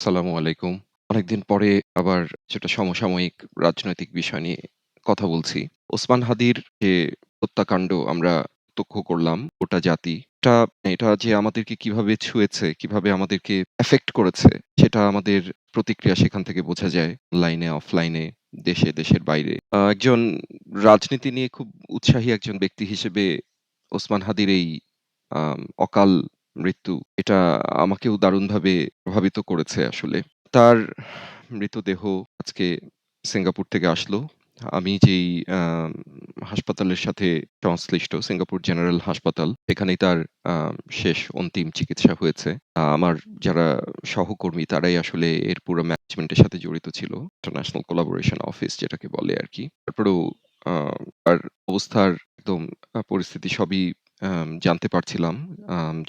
আসসালামু আলাইকুম। অনেকদিন পরে আবার কিছুটা সমসাময়িক রাজনৈতিক বিষয় নিয়ে কথা বলছি। ওসমান হাদির যে হত্যাকাণ্ড আমরা প্রত্যক্ষ করলাম গোটা জাতি, এটা এটা যে আমাদেরকে কিভাবে ছুঁয়েছে, কিভাবে আমাদেরকে এফেক্ট করেছে, সেটা আমাদের প্রতিক্রিয়া সেখান থেকে বোঝা যায়। অনলাইনে, অফলাইনে, দেশে, দেশের বাইরে। একজন রাজনীতি নিয়ে খুব উৎসাহী একজন ব্যক্তি হিসেবে ওসমান হাদির এই অকাল মৃত্যু এটা আমাকেও দারুণভাবে প্রভাবিত করেছে আসলে। তার মৃতদেহ আজকে সিঙ্গাপুর থেকে আসলো। আমি যেই আম হাসপাতালের সাথে সংশ্লিষ্ট সিঙ্গাপুর জেনারেল হাসপাতাল, সেখানেই তার আ শেষ অন্তিম চিকিৎসা হয়েছে। আমার যারা সহকর্মী তারাই আসলে এর পুরো ম্যানেজমেন্টের সাথে জড়িত ছিল। ইন্টারন্যাশনাল কোলাবোরেশন অফিস যেটাকে বলে আরকি। তারপরেও আ তার অবস্থার একদম পরিস্থিতি সবই জানতে পারছিলাম।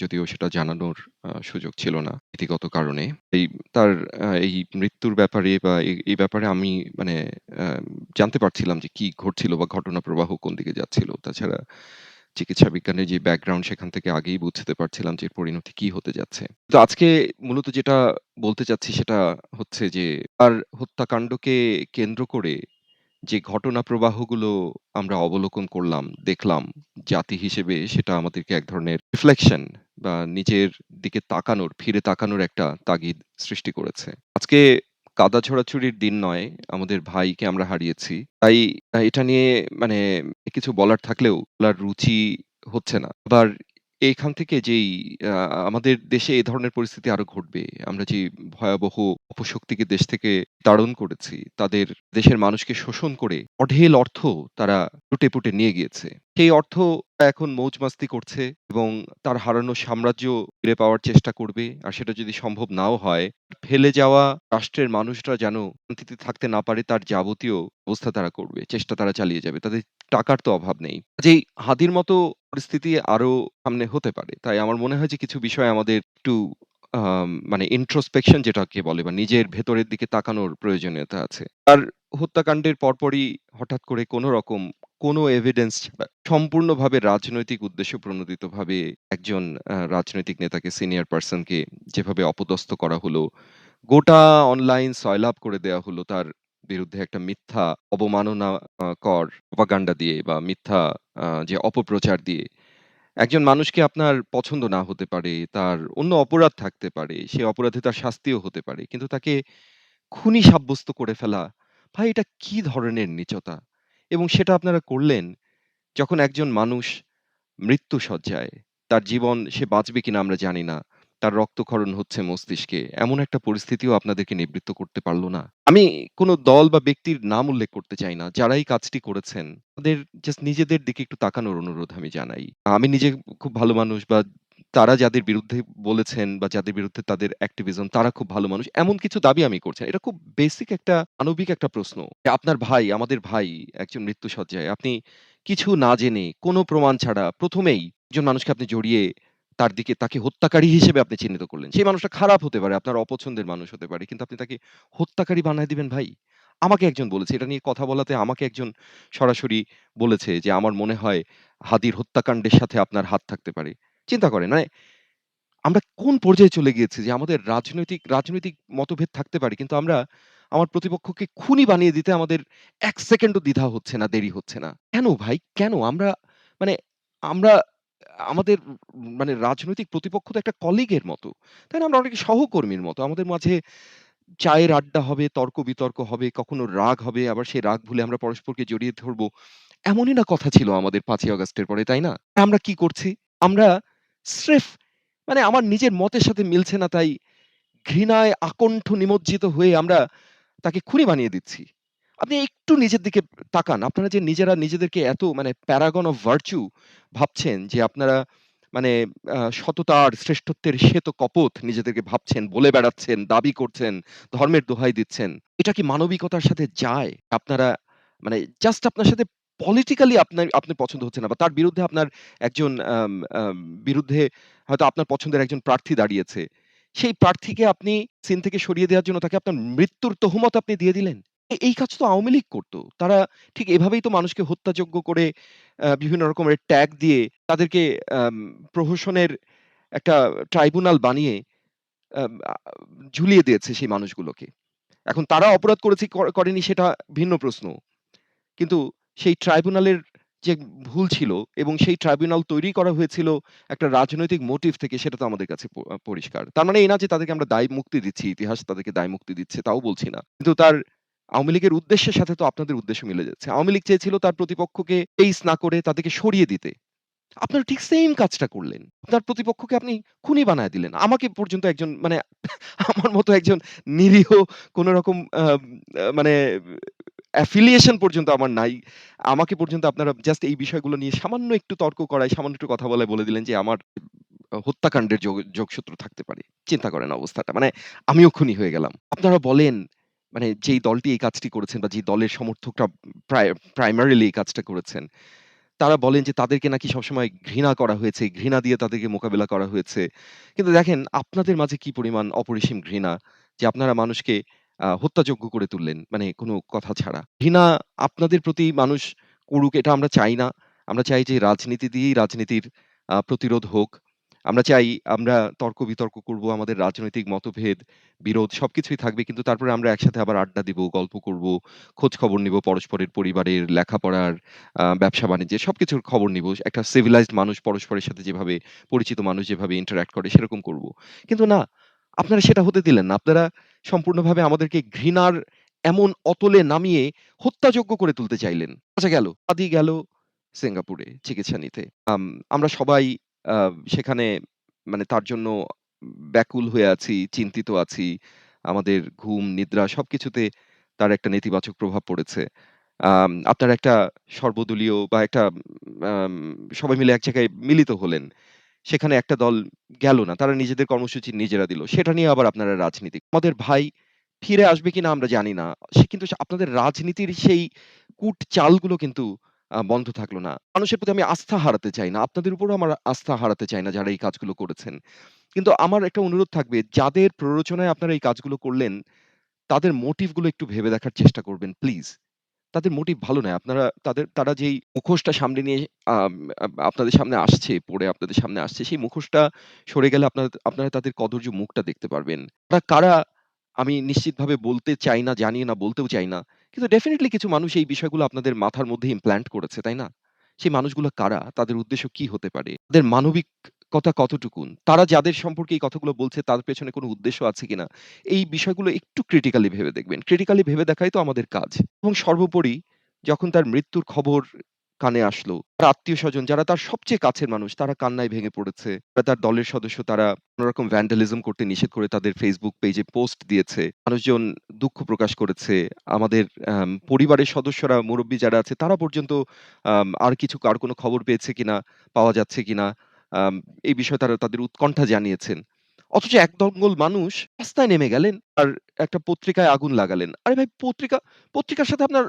যদিও সেটা জানানোর সুযোগ ছিল না নীতিগত কারণে। এই তার এই মৃত্যুর ব্যাপারে বা এই ব্যাপারে আমি মানে আ জানতে পারছিলাম যে কি ঘটছিল বা ঘটনা প্রবাহ কোন দিকে যাচ্ছিল। তাছাড়া চিকিৎসা বিজ্ঞানের যে ব্যাকগ্রাউন্ড সেখান থেকে আগেই বুঝতে পারছিলাম যে এর পরিণতি কি হতে যাচ্ছে। তো আজকে মূলত যেটা বলতে চাচ্ছি সেটা হচ্ছে যে তার হত্যাকাণ্ডকে কেন্দ্র করে যে ঘটনা প্রবাহগুলো আমরা অবলোকন করলাম, দেখলাম জাতি হিসেবে সেটা আমাদেরকে এক ধরনের রিফ্লেকশন বা নিজের দিকে তাকানোর, ফিরে তাকানোর একটা তাগিদ সৃষ্টি করেছে। আজকে কাদা ছোড়াছুড়ির দিন নয়, আমাদের ভাইকে আমরা হারিয়েছি। তাই এটা নিয়ে মানে কিছু বলার থাকলেও বলার রুচি হচ্ছে না। আবার এইখান থেকে যেই আ আমাদের দেশে এ ধরনের পরিস্থিতি আরো ঘটবে। আমরা যে ভয়াবহ অপশক্তিকে দেশ থেকে তাড়ন করেছি। তাদের দেশের মানুষকে শোষণ করে অঢেল অর্থ তারা লুটে-পুটে নিয়ে গিয়েছে। সেই অর্থ এখন মৌজ-মাস্তি করছে এবং তার হারানো সাম্রাজ্য ফিরে পাওয়ার চেষ্টা করবে। আর সেটা যদি সম্ভব নাও হয়, ফেলে যাওয়া রাষ্ট্রের মানুষরা যেন শান্তিতে থাকতে না পারে তার যাবতীয় ব্যবস্থা তারা করবে। চেষ্টা তারা চালিয়ে যাবে। তাদের টাকার তো অভাব নেই। কাজেই হাদির মতো পরিস্থিতি আরো সামনে হতে পারে। তাই আমার মনে হয় যে কিছু বিষয় আমাদের একটু মানে introspection যেটাকে বলে বা নিজের ভেতরের দিকে তাকানোর প্রয়োজনীয়তা আছে। আর হত্যাকাণ্ডের পরপরই হঠাৎ করে কোন রকম কোন এভিডেন্স ছাড়া সম্পূর্ণভাবে রাজনৈতিক উদ্দেশ্য প্রণোদিতভাবে একজন রাজনৈতিক নেতাকে সিনিয়র পারসন কে যেভাবে অপদস্থ করা হলো, গোটা অনলাইন সয়লাব করে দেয়া হলো তার বিরুদ্ধে একটা মিথ্যা অবমাননা কর প্রপাগান্ডা দিয়ে বা মিথ্যা যে অপপ্রচার দিয়ে একজন মানুষকে আপনার পছন্দ না হতে পারে, তার অন্য অপরাধ থাকতে পারে, সে অপরাধে তার শাস্তিও হতে পারে। কিন্তু তাকে খুনি সাব্যস্ত করে ফেলা, ভাই এটা কি ধরনের নীচতা? এবং সেটা আপনারা করলেন যখন একজন মানুষ মৃত্যুশয্যায়। তার জীবন সে বাঁচবে কিনা আমরা জানি না। তার রক্তক্ষরণ হচ্ছে মস্তিষ্কে। এমন একটা পরিস্থিতিও আপনাদেরকে নিবৃত্ত করতে পারল না। আমি কোন দল বা ব্যক্তির নাম উল্লেখ করতে চাই না। যারা এই কাজটি করেছেন, তাদের জাস্ট নিজেদের দিকে একটু তাকানোর অনুরোধ আমি জানাই। আমি নিজে খুব ভালো মানুষ বা তারা যাদের বিরুদ্ধে বলেছেন বা যাদের বিরুদ্ধে তাদের অ্যাক্টিভিজম তারা খুব ভালো মানুষ। এমন কিছু দাবি আমি করছি না। এটা খুব বেসিক একটা মানবিক একটা প্রশ্ন। যে আপনার ভাই, আমাদের ভাই একজন মৃত্যুশয্যায়। আপনি কিছু না জেনে, কোন প্রমাণ ছাড়া ১ম এই একজন মানুষকে আপনি জড়িয়ে তার দিকে তাকে হত্যাকারী হিসেবে আপনি চিহ্নিত করলেন। সেই মানুষটা খারাপ হতে পারে, আপনার অপছন্দের মানুষ হতে পারে। কিন্তু আপনি তাকে হত্যাকারী বানায় দিবেন ভাই? আমাকে একজন বলেছে, এটা নিয়ে কথা বলাতে আমাকে একজন সরাসরি বলেছে যে, "আমার মনে হয় হাদির হত্যাকাণ্ডের সাথে আপনার হাত থাকতে পারে।" চিন্তা করেন মানে আমরা কোন পর্যায়ে চলে গিয়েছি যে আমাদের রাজনৈতিক মতভেদ থাকতে পারে। কিন্তু আমরা আমার প্রতিপক্ষকে খুনি বানিয়ে দিতে আমাদের ১ সেকেন্ডও দ্বিধা হচ্ছে না, দেরি হচ্ছে না। কেন ভাই? কেন? মানে আমরা আমাদের মানে রাজনৈতিক প্রতিপক্ষ তো একটা কলিগের মতো। তাই না? আমরা অনেকে সহকর্মীর মতো। আমাদের মাঝে চায়ের আড্ডা হবে, তর্ক-বিতর্ক হবে, কখনো রাগ হবে, আবার সেই রাগ ভুলে আমরা পরস্পরকে জড়িয়ে ধরবো। এমনই না কথা ছিল আমাদের ৫ই আগস্টের পরে, তাই না? আমরা কি করছি? আমরা স্রেফ মানে আমার নিজের মতের সাথে মিলছে না তাই ঘৃণায় আকণ্ঠ নিমজ্জিত হয়ে আমরা তাকে খুনি বানিয়ে দিচ্ছি। আপনি একটু নিজের দিকে তাকান। আপনারা যে নিজেরা নিজেদেরকে এত মানে প্যারাগন অফ ভার্চু ভাবছেন যে আপনারা মানে সততার শ্রেষ্ঠত্বের শ্বেত কপোত নিজেদেরকে ভাবছেন, বলে বেড়াচ্ছেন, দাবি করছেন, ধর্মের দোহাই দিচ্ছেন। এটা কি মানবিকতার সাথে যায়? আপনারা মানে জাস্ট আপনার সাথে পলিটিক্যালি আপনি পছন্দ হচ্ছে না বা তার বিরুদ্ধে আপনার একজন আম আম বিরুদ্ধে হয়তো আপনার পছন্দের একজন প্রার্থী দাঁড়িয়েছে। সেই প্রার্থীকে আপনি সিন থেকে সরিয়ে দেওয়ার জন্য তাকে আপনার মৃত্যুর তহমত আপনি দিয়ে দিলেন। এই কাজ তো আওয়ামী লীগ করত। তারা ঠিক এভাবেই তো মানুষকে হত্যাযোগ্য করে বিভিন্ন রকমের ট্যাগ দিয়ে তাদেরকে আম প্রহসনের একটা ট্রাইব্যুনাল বানিয়ে আম আ ঝুলিয়ে দিয়েছে সেই মানুষগুলোকে। এখন তারা অপরাধ করেছে করেনি সেটা ভিন্ন প্রশ্ন। কিন্তু সেই ট্রাইব্যুনালের যে ভুল ছিল এবং সেই ট্রাইব্যুনাল তৈরি করা হয়েছিল একটা রাজনৈতিক মোটিভ থেকে সেটা তো আমাদের কাছে পরিষ্কার। তার মানে এই না যে তাদেরকে আমরা দায় মুক্তি দিচ্ছি, ইতিহাস তাদেরকে দায় মুক্তি দিচ্ছে তাও বলছি না। কিন্তু তার আওয়ামী লীগের উদ্দেশ্যের সাথে তো আপনাদের উদ্দেশ্য মিলে যাচ্ছে। আওয়ামী লীগ চেয়েছিল তার প্রতিপক্ষকে ফেইস না করে তাদেরকে সরিয়ে দিতে। আপনারা ঠিক সেইম কাজটা করলেন। আপনার প্রতিপক্ষকে আপনি খুনি বানায় দিলেন। আমাকে পর্যন্ত একজন মানে আমার মতো একজন নিরীহ কোন রকম মানে অ্যাফিলিয়েশন পর্যন্ত আমার নাই। আমাকে পর্যন্ত আপনারা জাস্ট এই বিষয়গুলো নিয়ে সামান্য একটু তর্ক করায়, সামান্য একটু কথা বলায় বলে দিলেন যে আমার হত্যাকাণ্ডের যোগসূত্র থাকতে পারে। চিন্তা করেন অবস্থাটা। মানে আমিও খুনি হয়ে গেলাম। আপনারা বলেন মানে যেই দলটি এই কাজটি করেছেন বা যে দলের সমর্থকরা প্রাইমারিলি এই কাজটা করেছেন তারা বলেন যে তাদেরকে নাকি সবসময় ঘৃণা করা হয়েছে। ঘৃণা দিয়ে তাদেরকে মোকাবিলা করা হয়েছে। কিন্তু দেখেন আপনাদের মাঝে কি পরিমাণ অপরিসীম ঘৃণা যে আপনারা মানুষকে হত্যাযোগ্য করে তুললেন। মানে কোনো কথা ছাড়া। ঘৃণা আপনাদের প্রতি মানুষ করুক এটা আমরা চাই না। আমরা চাই যে রাজনীতি দিয়েই রাজনীতির প্রতিরোধ হোক। আমরা চাই আমরা তর্ক-বিতর্ক করব। আমাদের রাজনৈতিক মতভেদ, বিরোধ সবকিছুই থাকবে। কিন্তু তারপরে আমরা একসাথে আবার আড্ডা দিব, গল্প করব, খোঁজ খবর নিব পরস্পরের পরিবারের, লেখাপড়ার ব্যবসা-বাণিজ্যের সবকিছুর খবর নিব। একটা সিভিলাইজড মানুষ পরস্পরের সাথে যেভাবে পরিচিত মানুষ যেভাবে ইন্টারেক্ট করে সেরকম করব। কিন্তু না, আপনারা সেটা হতে দিলেন না। আপনারা সম্পূর্ণভাবে আমাদেরকে ঘৃণার এমন অতলে নামিয়ে হত্যাযোগ্য করে তুলতে চাইলেন। আচ্ছা গেল। আদি গেল সিঙ্গাপুরে চিকিৎসা নিতে। আম আমরা সবাই আ সেখানে মানে তার জন্য ব্যাকুল হয়ে আছি, চিন্তিত আছি। আমাদের ঘুম, নিদ্রা সবকিছুতে তার একটা নেতিবাচক প্রভাব পড়েছে। আপনার একটা সর্বদলীয় বা একটা আম সবাই মিলে এক জায়গায় মিলিত হলেন। সেখানে একটা দল গেল না। তারা নিজেদের কর্মসূচি নিজেরা দিল। সেটা নিয়ে আবার আপনারা রাজনীতি। আমাদের ভাই ফিরে আসবে কিনা আমরা জানি না। সে কিন্তু আপনাদের রাজনীতির সেই চালগুলো কিন্তু বন্ধ থাকলো না। মানুষের প্রতি আমি আস্থা হারাতে চাই না। আপনাদের উপরেও আমার আস্থা হারাতে চাই না যারা এই কাজগুলো করেছেন। কিন্তু আমার একটা অনুরোধ থাকবে যাদের প্ররোচনায় আপনারা এই কাজগুলো করলেন, তাদের মোটিভ গুলো একটু ভেবে দেখার চেষ্টা করবেন প্লিজ। তাদের মোটিভ ভালো নয়। তারা যেই মুখোশটা সামনে নিয়ে আম আপনাদের সামনে আসছে, পড়ে আপনাদের সামনে আসছে, সেই মুখোশটা সরে গেলে আপনারা তাদের কদর্য মুখটা দেখতে পারবেন। তারা কারা আমি নিশ্চিতভাবে বলতে চাই না, জানি না, বলতেও চাই না। কিন্তু ডেফিনিটলি কিছু মানুষ এই বিষয়গুলো আপনাদের মাথার মধ্যে ইমপ্ল্যান্ট করেছে, তাই না? সেই মানুষগুলো কারা? তাদের উদ্দেশ্য কি হতে পারে? তাদের মানবিকতা কতটুকুন? তারা যাদের সম্পর্কে এই কথাগুলো বলছে তার পেছনে কোনো উদ্দেশ্য আছে কিনা? এই বিষয়গুলো একটু ক্রিটিক্যালি ভেবে দেখবেন। ক্রিটিক্যালি ভেবে দেখাই তো আমাদের কাজ। এবং সর্বোপরি যখন তার মৃত্যুর খবর কানে আসলো, তার আত্মীয়স্বজন যারা তার সবচেয়ে কাছের মানুষ তারা কান্নায় ভেঙে পড়েছে। তার দলের সদস্য তারা কোনরকম ভ্যান্ডালিজম করতে নিষেধ করে তাদের Facebook পেজে পোস্ট দিয়েছে। মানুষজন দুঃখ প্রকাশ করেছে। আমাদের পরিবারের সদস্যরা মুরুব্বি যারা আছে তারা পর্যন্ত আর কোনো খবর পেয়েছে কিনা, পাওয়া যাচ্ছে কিনা আম এই বিষয়ে তারা তাদের উৎকণ্ঠা জানিয়েছেন। অথচ একদল মানুষ রাস্তায় নেমে গেলেন আর একটা পত্রিকায় আগুন লাগালেন। আরে ভাই পত্রিকার সাথে আপনার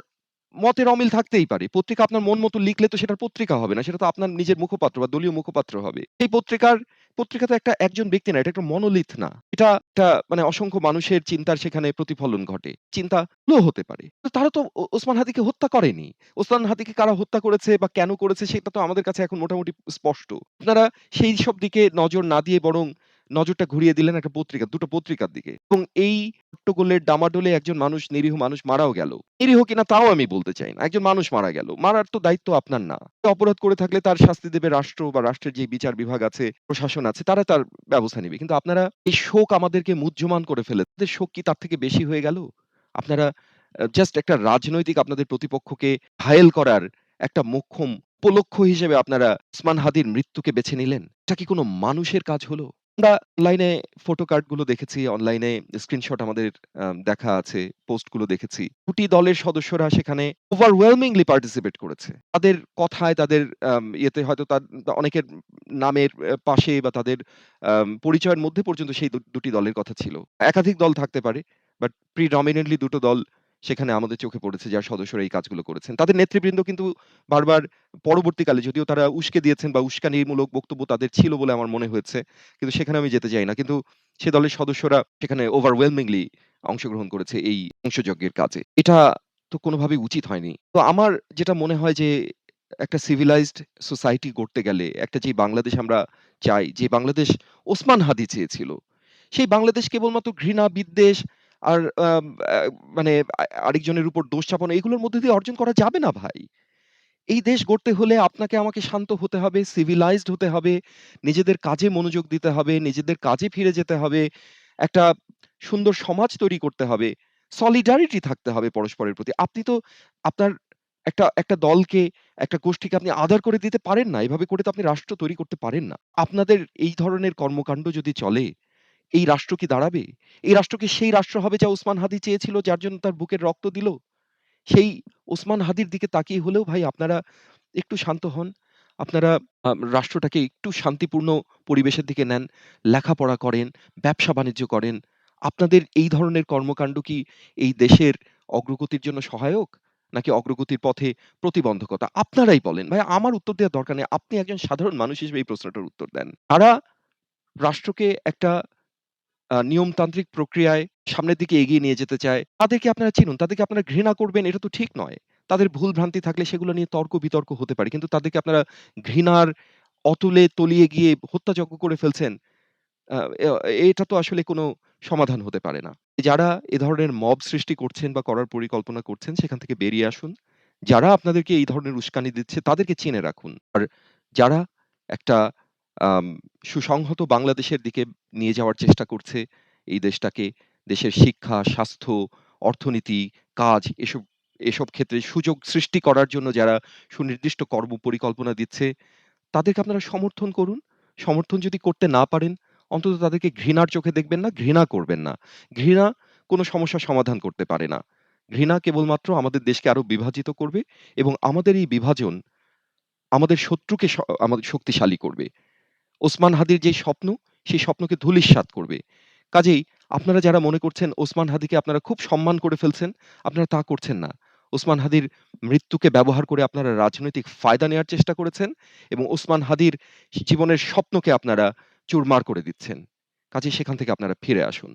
মতের অমিল থাকতেই পারে। পত্রিকা আপনার মন মতো লিখলে তো সেটা পত্রিকা হবে না। সেটা তো আপনার নিজের মুখপাত্র বা দলীয় মুখপাত্র হবে। এই পত্রিকা তো একজন ব্যক্তি না, এটা একটা মনোলিথ না। এটা একটা মানে অসংখ্য মানুষের চিন্তার সেখানে প্রতিফলন ঘটে। চিন্তা ভুলও হতে পারে। তো তারা তো ওসমান হাদিকে হত্যা করেনি। ওসমান হাদিকে কারা হত্যা করেছে বা কেন করেছে সেটা তো আমাদের কাছে এখন মোটামুটি স্পষ্ট। আপনারা সেইসব দিকে নজর না দিয়ে বরং নজরটা ঘুরিয়ে দিলেন একটা পত্রিকা, ২ টো পত্রিকার দিকে। এবং এই হট্টগোলের ডামাডোলে একজন নিরীহ মানুষ মারাও গেল। নিরীহ কিনা তাও আমি বলতে চাই না। একজন মানুষ মারা গেল। মারার তো দায়িত্ব আপনার না। অপরাধ করে থাকলে তার শাস্তি দেবে রাষ্ট্র বা রাষ্ট্রের যে বিচার বিভাগ আছে, প্রশাসন আছে তারা তার ব্যবস্থা নিবে। কিন্তু আপনারা এই শোক আমাদেরকে মুহ্যমান করে ফেলে আপনাদের শোক কি তার থেকে বেশি হয়ে গেল? আপনারা জাস্ট একটা রাজনৈতিক আপনাদের প্রতিপক্ষকে ঘায়েল করার একটা মোক্ষম উপলক্ষ্য হিসেবে আপনারা ওসমান হাদির মৃত্যুকে বেছে নিলেন। এটা কি কোনো মানুষের কাজ হলো? আমরা অনলাইনে ফটো কার্ড গুলো দেখেছি, অনলাইনে স্ক্রিনশট আমাদের দেখা আছে, পোস্ট গুলো দেখেছি। ২ টি দলের সদস্যরা সেখানে overwhelmingly পার্টিসিপেট করেছে। তাদের কথায় তাদের ইয়েতে হয়তো অনেকের নামের পাশে বা তাদের পরিচয়ের মধ্যে পর্যন্ত সেই ২ টি দলের কথা ছিল। একাধিক দল থাকতে পারে। বাট predominantly ২ টো দল সেখানে আমাদের চোখে পড়েছে যার সদস্যরা এই কাজগুলো করেছেন। তাদের নেতৃবৃন্দ কিন্তু বারবার পরবর্তীকালে যদিও তারা উস্কে দিয়েছেন বা উস্কানিমূলক বক্তব্য তাদের ছিল বলে আমার মনে হয়েছে। কিন্তু সেখানে আমি যেতে চাই না। কিন্তু সে দলের সদস্যরা সেখানে overwhelmingly অংশগ্রহণ করেছে এই ধ্বংসযজ্ঞের কাজে। এটা তো কোনোভাবেই উচিত হয়নি। তো আমার যেটা মনে হয় যে একটা civilized society গড়তে গেলে একটা যে বাংলাদেশ আমরা চাই, যে বাংলাদেশ ওসমান হাদি চেয়েছিল, সেই বাংলাদেশ কেবলমাত্র ঘৃণা, বিদ্বেষ আর আম আ মানে আরেকজনের উপর দোষ চাপানো এগুলোর মধ্যে দিয়ে অর্জন করা যাবে না ভাই। এই দেশ গড়তে হলে আপনাকে আমাকে শান্ত হতে হবে, civilized হতে হবে, নিজেদের কাজে মনোযোগ দিতে হবে, নিজেদের কাজে ফিরে যেতে হবে, একটা সুন্দর সমাজ তৈরি করতে হবে, solidarity থাকতে হবে পরস্পরের প্রতি। আপনি তো আপনার একটা দলকে, একটা গোষ্ঠীকে আপনি আদার করে দিতে পারেন না। এভাবে করে তো আপনি রাষ্ট্র তৈরি করতে পারেন না। আপনাদের এই ধরনের কর্মকাণ্ড যদি চলে, এই রাষ্ট্র কি দাঁড়াবে? এই রাষ্ট্র কি সেই রাষ্ট্র হবে যা ওসমান হাদি চেয়েছিল, যার জন্য তার বুকের রক্ত দিল? সেই ওসমান হাদির দিকে তাকিয়ে হলেও ভাই আপনারা একটু শান্ত হন। আপনারা রাষ্ট্রটাকে একটু শান্তিপূর্ণ পরিবেশের দিকে নেন। লেখাপড়া করেন, ব্যবসা-বাণিজ্য করেন। আপনাদের এই ধরনের কর্মকাণ্ড কি এই দেশের অগ্রগতির জন্য সহায়ক? নাকি অগ্রগতির পথে প্রতিবন্ধকতা? আপনারাই বলেন। ভাই আমার উত্তর দেওয়ার দরকার নেই। আপনি একজন সাধারণ মানুষ হিসেবে এই প্রশ্নটার উত্তর দেন। তারা রাষ্ট্রকে একটা নিয়মতান্ত্রিক প্রক্রিয়ায় সামনের দিকে এগিয়ে নিয়ে যেতে চায়। তাদেরকে আপনারা চিনুন, তাদেরকে আপনারা ঘৃণা করবেন এটা তো ঠিক নয়। তাদের ভুল ভ্রান্তি থাকলে সেগুলো নিয়ে তর্ক-বিতর্ক হতে পারে। কিন্তু তাদেরকে আপনারা ঘৃণার অতলে তলিয়ে গিয়ে হত্যাযজ্ঞ করে ফেলছেন। আ এ এটা তো আসলে কোনো সমাধান হতে পারে না। যারা এ ধরনের মব সৃষ্টি করছেন বা করার পরিকল্পনা করছেন সেখান থেকে বেরিয়ে আসুন। যারা আপনাদেরকে এই ধরনের উস্কানি দিচ্ছে তাদেরকে চিনে রাখুন। আর যারা একটা আম সুসংহত বাংলাদেশের দিকে নিয়ে যাওয়ার চেষ্টা করছে এই দেশটাকে, দেশের শিক্ষা, স্বাস্থ্য, অর্থনীতি, কাজ এসব ক্ষেত্রে সুযোগ সৃষ্টি করার জন্য যারা সুনির্দিষ্ট কর্মপরিকল্পনা দিচ্ছে তাদেরকে আপনারা সমর্থন করুন। সমর্থন যদি করতে না পারেন, অন্তত তাদেরকে ঘৃণার চোখে দেখবেন না, ঘৃণা করবেন না। ঘৃণা কোনো সমস্যার সমাধান করতে পারে না। ঘৃণা কেবলমাত্র আমাদের দেশকে আরো বিভাজিত করবে এবং আমাদের এই বিভাজন আমাদের শত্রুকে আমাদের শক্তিশালী করবে। ওসমান হাদির যে স্বপ্ন, সেই স্বপ্নকে ধূলিসাৎ করবে। কাজেই আপনারা যারা মনে করছেন ওসমান হাদিকে আপনারা খুব সম্মান করে ফেলছেন, আপনারা তা করছেন না। ওসমান হাদির মৃত্যুকে ব্যবহার করে আপনারা রাজনৈতিক ফায়দা নেয়ার চেষ্টা করেছেন এবং ওসমান হাদির জীবনের স্বপ্নকে আপনারা চুরমার করে দিচ্ছেন। কাজেই সেখান থেকে আপনারা ফিরে আসুন।